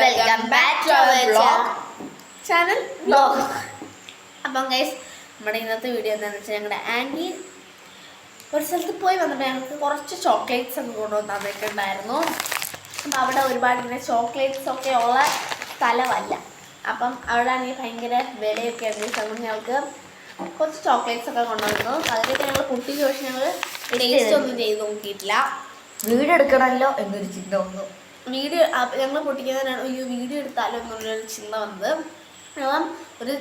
Welcome back to our channel vlog. അപ്പം guys, നമ്മുടെ ഇന്നത്തെ വീഡിയോ എന്താണെന്ന് വെച്ചാൽ ഞങ്ങളുടെ ആൻറ്റി ഒരു സ്ഥലത്ത് പോയി വന്നപ്പോൾ ഞങ്ങൾക്ക് കുറച്ച് ചോക്ലേറ്റ്സ് ഒക്കെ കൊണ്ടുവന്ന് തന്നിട്ടുണ്ടായിരുന്നു. അപ്പം അവിടെ ഒരുപാട് ഇങ്ങനെ ചോക്ലേറ്റ്സ് ഒക്കെ ഉള്ള സ്ഥലമല്ല. അപ്പം അവിടെ ആണെങ്കിൽ ഭയങ്കര വിലയൊക്കെ ഉണ്ട്. അതുകൊണ്ട് ഞങ്ങൾക്ക് കുറച്ച് ചോക്ലേറ്റ്സ് ഒക്കെ കൊണ്ടുവന്നു. അതിലേക്ക് ഞങ്ങൾ കുട്ടിക്ക് പക്ഷേ ഞങ്ങൾ ടേസ്റ്റ് ഒന്നും ചെയ്ത് നോക്കിയിട്ടില്ല. വീഡിയോ എടുക്കണമല്ലോ എന്നൊരു ചിന്ത വന്നു. വീഡിയോ ഞങ്ങൾ പൊട്ടിക്കുന്നതിനാണ് വീഡിയോ എടുത്താലോ എന്നുള്ളൊരു ചിന്ത വന്നത്. ഒരു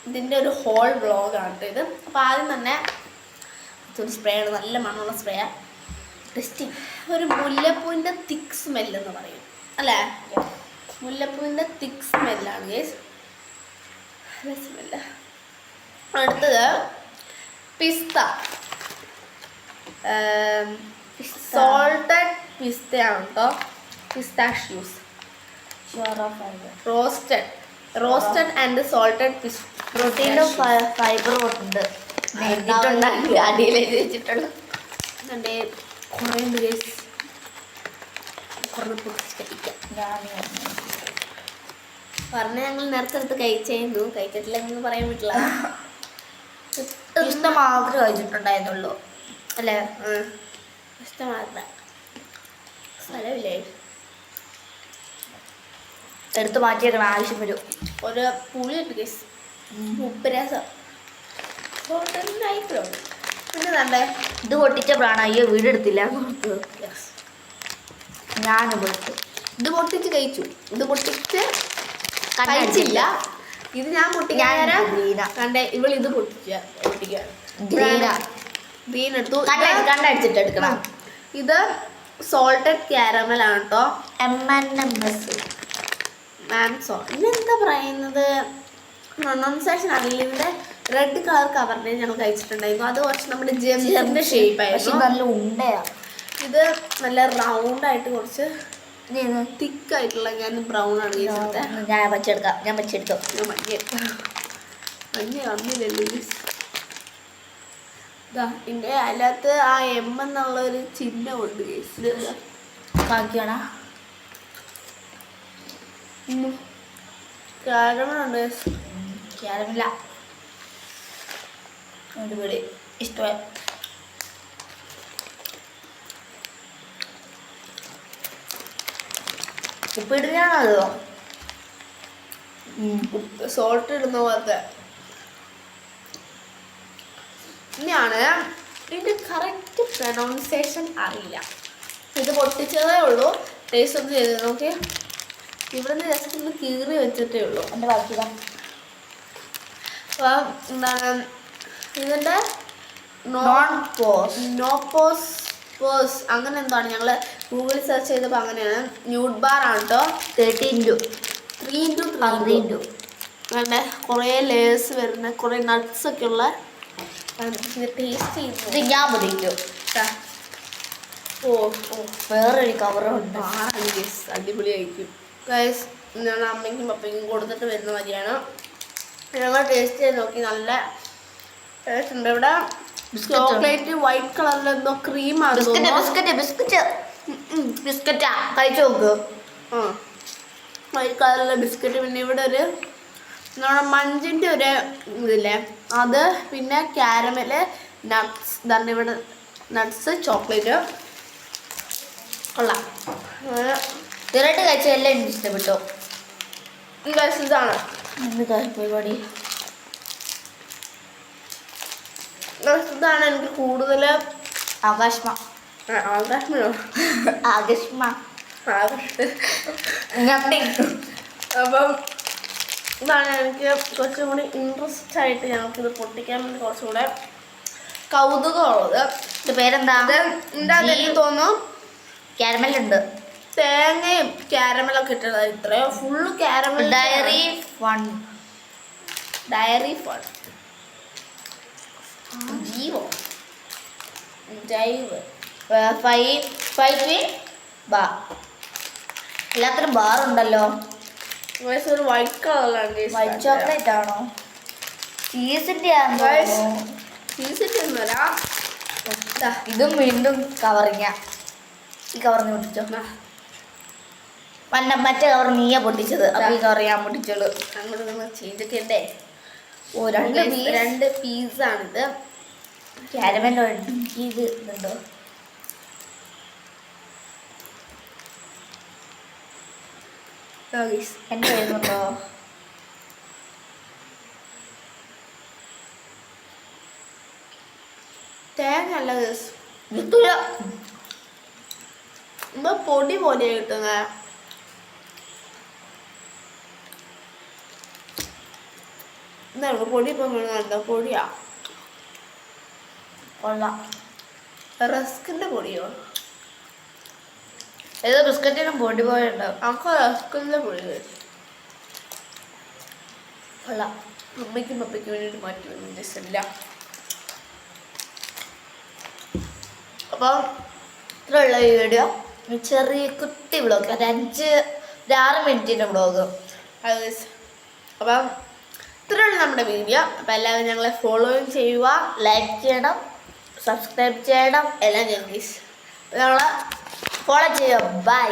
ഇതിൻ്റെ ഒരു ഹോൾ വ്ളോഗാണ് കേട്ടോ ഇത്. അപ്പോൾ ആദ്യം തന്നെ ഒരു സ്പ്രേ ആണ്, നല്ല മണമുള്ള സ്പ്രേ. ടെസ്റ്റിങ് ഒരു മുല്ലപ്പൂവിൻ്റെ തിക്ക് സ്മെല്ലെന്ന് പറയും അല്ലേ? മുല്ലപ്പൂവിൻ്റെ തിക്ക് സ്മെല്ലാണ് ഗൈസ്, സ്മെല്ല്. അടുത്തത് പിസ്ത, സോൾട്ടഡ് പിസ്തയാണ് കേട്ടോ. പിസ്താഷ്യൂസ്, റോസ്റ്റഡ് ആൻഡ് സോൾട്ടഡ് പ്രോട്ടീനും ഫൈബറും ഉണ്ട്. അടിയിൽ എഴുതി വെച്ചിട്ടുള്ള കുറേ ഉണ്ട് ഗൈസ്. കുറേ പറഞ്ഞ ഞങ്ങൾ നേരത്തെ അടുത്ത് കഴിച്ചു, കഴിച്ചിട്ടില്ലെന്ന് പറയാൻ പറ്റില്ല. ഇഷ്ടം മാത്രമേ കഴിച്ചിട്ടുണ്ടായിരുന്നുള്ളൂ അല്ലേ? ഇഷ്ടം മാത്രം, സ്ഥലമില്ലേ, എടുത്ത് മാറ്റിയേക്കണം, ആവശ്യം വരും. ഒരു പുളിയിട്ട് ഗൈസ്, ഉപ്പ് രസം പിന്നെ തണ്ടേ. ഇത് പൊട്ടിച്ചപ്പോഴാണ് അയ്യോ വീടെടുത്തില്ല ഞാൻ പൊട്ടു. ഇത് പൊട്ടിച്ച് കഴിച്ചു, ഇത് പൊട്ടിച്ച് കഴിച്ചില്ല. ഇത് ഞാൻ പൊട്ടിക്കാൻ കണ്ടേ, ഇവൾ ഇത് പൊട്ടിക്കാൻ ഗ്രീൻ എടുത്തു. കണ്ടടിച്ചിട്ട് എടുക്കണം. ഇത് സോൾട്ടഡ് കാരമൽ ആണ് കേട്ടോ. ഇതെന്താ പറയുന്നത്, പ്രൊണൗൺസിയേഷൻ അറിയില്ല. റെഡ് കളർ കവറിനെ ഞങ്ങൾ കഴിച്ചിട്ടുണ്ടായിരുന്നു. അത് കുറച്ച് നമ്മുടെ ജെമ്മിന്റെ ഷേപ്പ് ആയിരുന്നു, നല്ല ഉണ്ടയാ. ഇത് നല്ല റൗണ്ട് ആയിട്ട് കുറച്ച് തിക്ക് ആയിട്ടുള്ള. ഞാൻ ബ്രൗൺ ആണ് കഴിച്ചത്. ഞാൻ വെച്ചെടുക്കാം, ഞാൻ വെച്ചെടുത്തു. മഞ്ഞ വന്നില്ലല്ലോ ഇതാ. ഇതിൻ്റെ അതിനകത്ത് ആ എം എന്നുള്ള ഒരു ചിഹ്നമുണ്ട് കേസ്. കാണിക്കണ കാരമുണ്ട്, ക്യാരമില്ല. അടിപൊളി, ഇഷ്ടമായി. ഉപ്പ് ഇടുകയാണോ? സോൾട്ട് ഇടുന്ന പോലത്തെ. ഇനിയാണ് ഇതിൻ്റെ കറക്റ്റ് പ്രൊനൗൺസിയേഷൻ അറിയില്ല. ഇത് പൊട്ടിച്ചതേ ഉള്ളൂ, ടേസ്റ്റ് ഒന്നും ചെയ്ത് നോക്കി. ഇവിടുന്ന് ജസ്റ്റ് ഒന്ന് കീറി വെച്ചിട്ടേ ഉള്ളൂ. എൻ്റെ ബാക്കി അപ്പം എന്താണ് ഇതിൻ്റെ പോസ് അങ്ങനെ എന്താണ്, ഞങ്ങൾ ഗൂഗിളിൽ സെർച്ച് ചെയ്തപ്പോൾ അങ്ങനെയാണ്. ന്യൂഡ് ബാർ ആണ് കേട്ടോ. 3 അങ്ങനെ കുറേ ലേയേഴ്സ് വരുന്ന കുറേ നട്ട്സ് ഒക്കെ ഉള്ള ടേസ്റ്റ് ചെയ്യുന്നത്. ഞാൻ പൊടിക്കും. വേറൊരു കവറുണ്ട്, അടിപൊളിയായിരിക്കും ഗൈസ്. ഞങ്ങൾ അമ്മയ്ക്കും പപ്പയ്ക്കും കൊടുത്തിട്ട് വരുന്ന മതിയാണ്. ഞങ്ങൾ ടേസ്റ്റ് ചെയ്ത് നോക്കി, നല്ല ടേസ്റ്റ് ഉണ്ട്. ഇവിടെ ചോക്ലേറ്റ് വൈറ്റ് കളറിൽ എന്തോ ക്രീമാണ്, ബിസ്ക്കറ്റാ. കഴിച്ചു നോക്ക്. വൈറ്റ് കളറിലെ ബിസ്ക്കറ്റ്. പിന്നെ ഇവിടെ ഒരു നമ്മുടെ മഞ്ചിൻ്റെ ഒരു ഇതില്ലേ അത്, പിന്നെ ക്യാരമല്, നട്ട്സ്. ഇതാണ് ഇവിടെ നട്ട്സ്, ചോക്ലേറ്റ്. കൊള്ളാം. ചെറുതായിട്ട് കഴിച്ച എല്ലാം എനിക്ക് ഇഷ്ടപ്പെട്ടു. ഇതാണ് പരിപാടി. ഇതാണ് എനിക്ക് കൂടുതൽ ആകാശമ അപ്പം ഇതാണ് എനിക്ക് കുറച്ചും കൂടി ഇൻട്രസ്റ്റ് ആയിട്ട് ഞങ്ങൾക്കിത് പൊട്ടിക്കാൻ വേണ്ടി കുറച്ചും കൂടെ കൗതുകമുള്ളത്. പേരെന്താ? എനിക്ക് തോന്നുന്നു ക്യാരമലുണ്ട്, തേങ്ങയും ക്യാരമലൊക്കെ ഇട്ടത്. ഇത്രയോ ഫുള്ള് ക്യാരമൽ. ഡയറി ഫൺ ജീവോ ജൈവ് 5 ബാർ. എല്ലാത്തിനും ബാറുണ്ടല്ലോ. ഒരു വൈറ്റ് കളറിലാണ്. വൈറ്റ് ചോക്ലേറ്റ് ആണോ? ചീസിൻ്റെ ഒന്നുമല്ല. ഇതും വീണ്ടും കവറിങ്ങ. ഈ കവറിന് പിടിച്ചോ. മറ്റേ കവർ നീയാ പൊട്ടിച്ചത്. അപ്പൊ ഈ കവർ ഞാൻ പൊട്ടിച്ചോളൂ. അങ്ങോട്ട് നമ്മൾ ചെയ്തിട്ടുണ്ടേ. ഓ രണ്ട് പീസാണിത്. ക്യാരമലോ ഇത് ഇതുണ്ടോ? എന്റെ വരുന്നുണ്ടോ? തേങ്ങ അല്ല കിട്ടൂല. പൊടി പോലെയാ കിട്ടുന്നത്. എന്താണ് പൊടി ഇപ്പം എന്താ പൊടിയാ? കൊള്ളാം. റസ്കിന്റെ പൊടിയോ? ഏതോ ബിസ്ക്കറ്റിനും പൊടി പോലെ ഉണ്ടാവും. നമുക്ക് റസ്കിന്റെ പൊടി കഴിച്ചു. കൊള്ളാം. അമ്മയ്ക്കും പപ്പയ്ക്കും വേണ്ടിയിട്ട് മാറ്റി വന്നു ജസ്റ്റ്. അപ്പം ഇത്രയുള്ള ഈ വീഡിയോ ചെറിയ കുട്ടി വ്ളോഗ്, ഒരു 6 മിനിറ്റിൻ്റെ വ്ളോഗ്. അപ്പം ഇത്രയുള്ള നമ്മുടെ വീഡിയോ. അപ്പം എല്ലാവരും ഞങ്ങളെ ഫോളോയും ചെയ്യുക, ലൈക്ക് ചെയ്യണം, സബ്സ്ക്രൈബ് ചെയ്യണം, എല്ലാം ചെയ്യും. ഞങ്ങളെ ഫോളോ ചെയ്യുക. ബൈ.